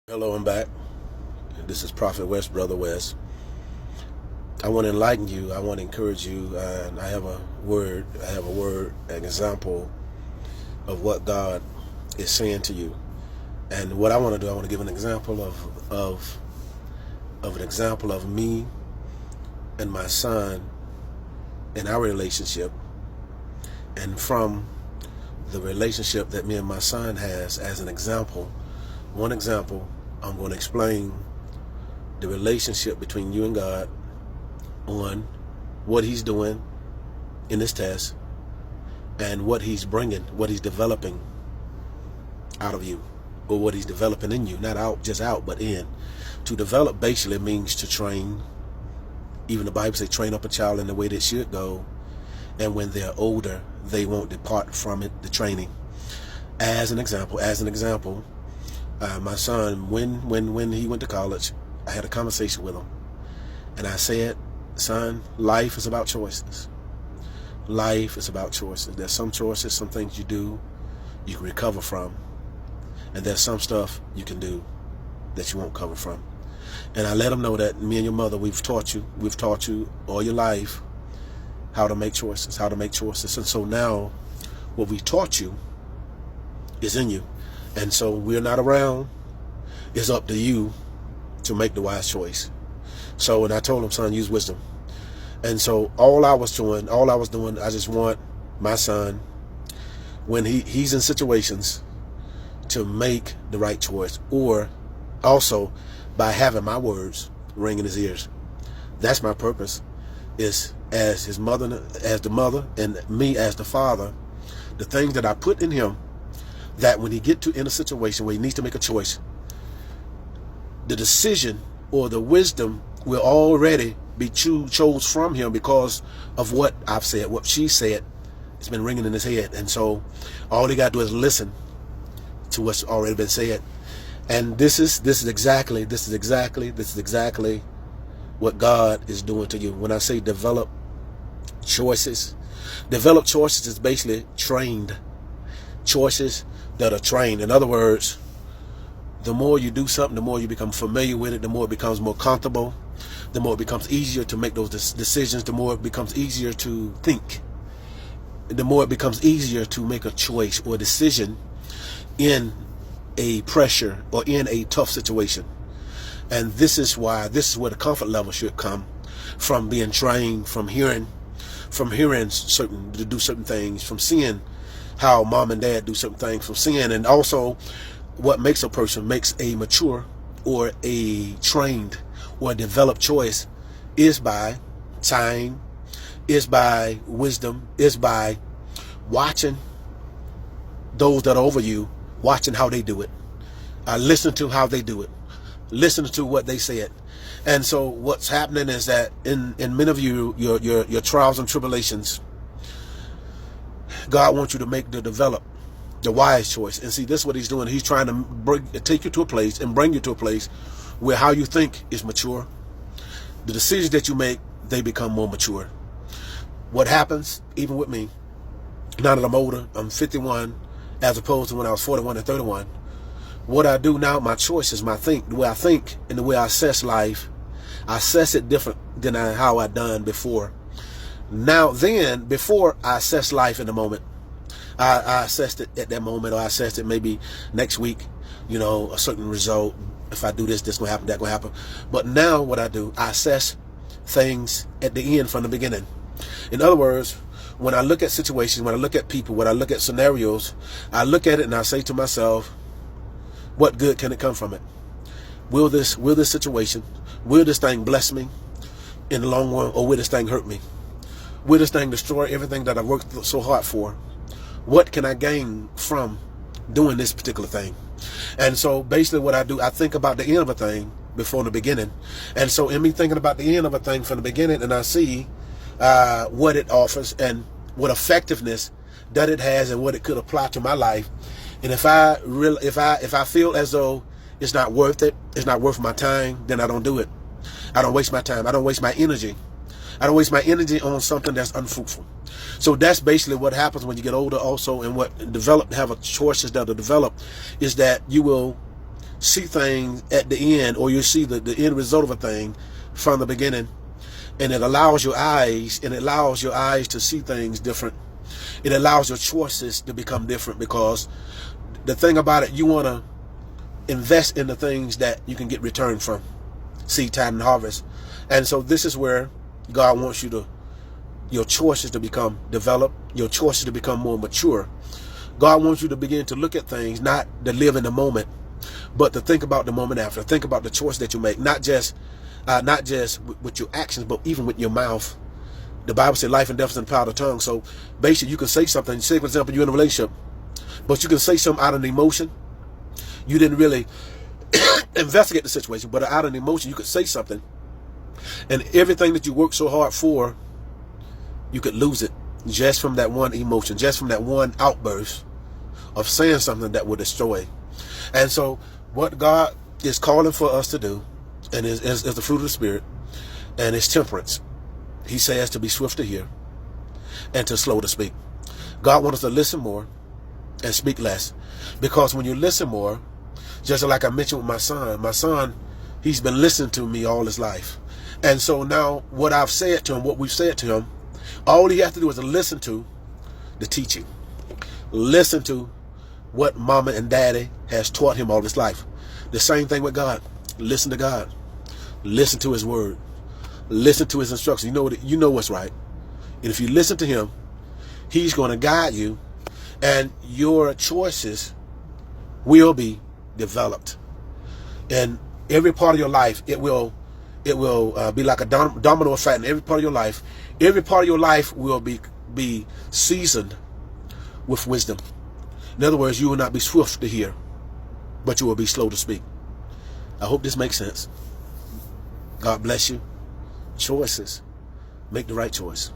Hello, I'm back. This is Prophet West, Brother West. I want to enlighten you. I want to encourage you. And I have a word, an example of what God is saying to you. And what I want to do, I want to give an example of an example of me and my son in our relationship, and from the relationship that me and my son has as an example. One example, I'm going to explain the relationship between you and God on what he's doing in this test and what he's bringing, what he's developing out of you, or what he's developing in you. Not out, just out, but in. To develop basically means to train. Even the Bible says, train up a child in the way they should go, and when they're older, they won't depart from it, the training. As an example, my son, when he went to college, I had a conversation with him, and I said, son, life is about choices. Life is about choices. There's some choices, some things you do, you can recover from, and there's some stuff you can do that you won't cover from. And I let him know that me and your mother, we've taught you all your life how to make choices. And so now what we taught you is in you. And so we're not around. It's up to you to make the wise choice. So, and I told him, son, use wisdom. And so all I was doing, I just want my son, when he's in situations, to make the right choice, or also by having my words ring in his ears. That's my purpose, is as his mother, as the mother, and me as the father, the things that I put in him, that when he get in a situation where he needs to make a choice, the decision or the wisdom will already be chose from him because of what I've said, what she said. It's been ringing in his head. And so all he got to do is listen to what's already been said. And this is exactly what God is doing to you. When I say develop choices is basically trained choices that are trained. In other words, the more you do something, the more you become familiar with it, the more it becomes more comfortable, the more it becomes easier to make those decisions, the more it becomes easier to think, the more it becomes easier to make a choice or decision in a pressure or in a tough situation. And this is where the comfort level should come from, being trained, from hearing to do certain things, from seeing how mom and dad do certain things, from seeing. And also what makes a person, makes a mature or a trained or a developed choice, is by time, is by wisdom, is by watching those that are over you, watching how they do it, listen to how they do it, listen to what they said. And so what's happening is that in many of you, your trials and tribulations, God wants you to develop the wise choice. And see, this is what he's doing. He's trying to take you to a place and bring you to a place where how you think is mature. The decisions that you make, they become more mature. What happens, even with me, now that I'm older, I'm 51, as opposed to when I was 41 and 31. What I do now, my choices, the way I think and the way I assess life, I assess it different than how I done before. Before I assess life in the moment, I assessed it at that moment, or I assessed it maybe next week, a certain result. If I do this gonna happen, that gonna happen. But now what I do, I assess things at the end from the beginning. In other words, when I look at situations, when I look at people, when I look at scenarios, I look at it and I say to myself, what good can it come from it? Will this situation, will this thing bless me in the long run, or will this thing hurt me? Will this thing destroy everything that I've worked so hard for? What can I gain from doing this particular thing? And so basically what I do, I think about the end of a thing before the beginning. And so in me thinking about the end of a thing from the beginning, and I see what it offers and what effectiveness that it has and what it could apply to my life. And if I feel as though it's not worth it, it's not worth my time, then I don't do it. I don't waste my time. I don't waste my energy. I don't waste my energy on something that's unfruitful. So that's basically what happens when you get older also, and what have choices that are developed, is that you will see things at the end, or you see the end result of a thing from the beginning, and it allows your eyes to see things different. It allows your choices to become different, because the thing about it, you want to invest in the things that you can get return from. Seed time and harvest. And so this is where God wants your choices to become developed, your choices to become more mature. God wants you to begin to look at things, not to live in the moment, but to think about the moment after. Think about the choice that you make, not just with your actions, but even with your mouth. The Bible said life and death is in the power of the tongue. So basically, you can say something. Say, for example, you're in a relationship, but you can say something out of an emotion. You didn't really investigate the situation, but out of an emotion, you could say something, and everything that you worked so hard for, you could lose it just from that one emotion, just from that one outburst of saying something that will destroy. And so what God is calling for us to do, and is the fruit of the Spirit, and it's temperance. He says to be swift to hear and to slow to speak. God wants us to listen more and speak less, because when you listen more, just like I mentioned with my son, he's been listening to me all his life. And so now what I've said to him, what we've said to him, all he has to do is to listen to the teaching. Listen to what mama and daddy has taught him all his life. The same thing with God. Listen to God. Listen to his word. Listen to his instructions. You know what's right. And if you listen to him, he's going to guide you, and your choices will be developed. And every part of your life, it will be like a domino effect in every part of your life. Every part of your life will be seasoned with wisdom. In other words, you will not be swift to hear, but you will be slow to speak. I hope this makes sense. God bless you. Choices. Make the right choice.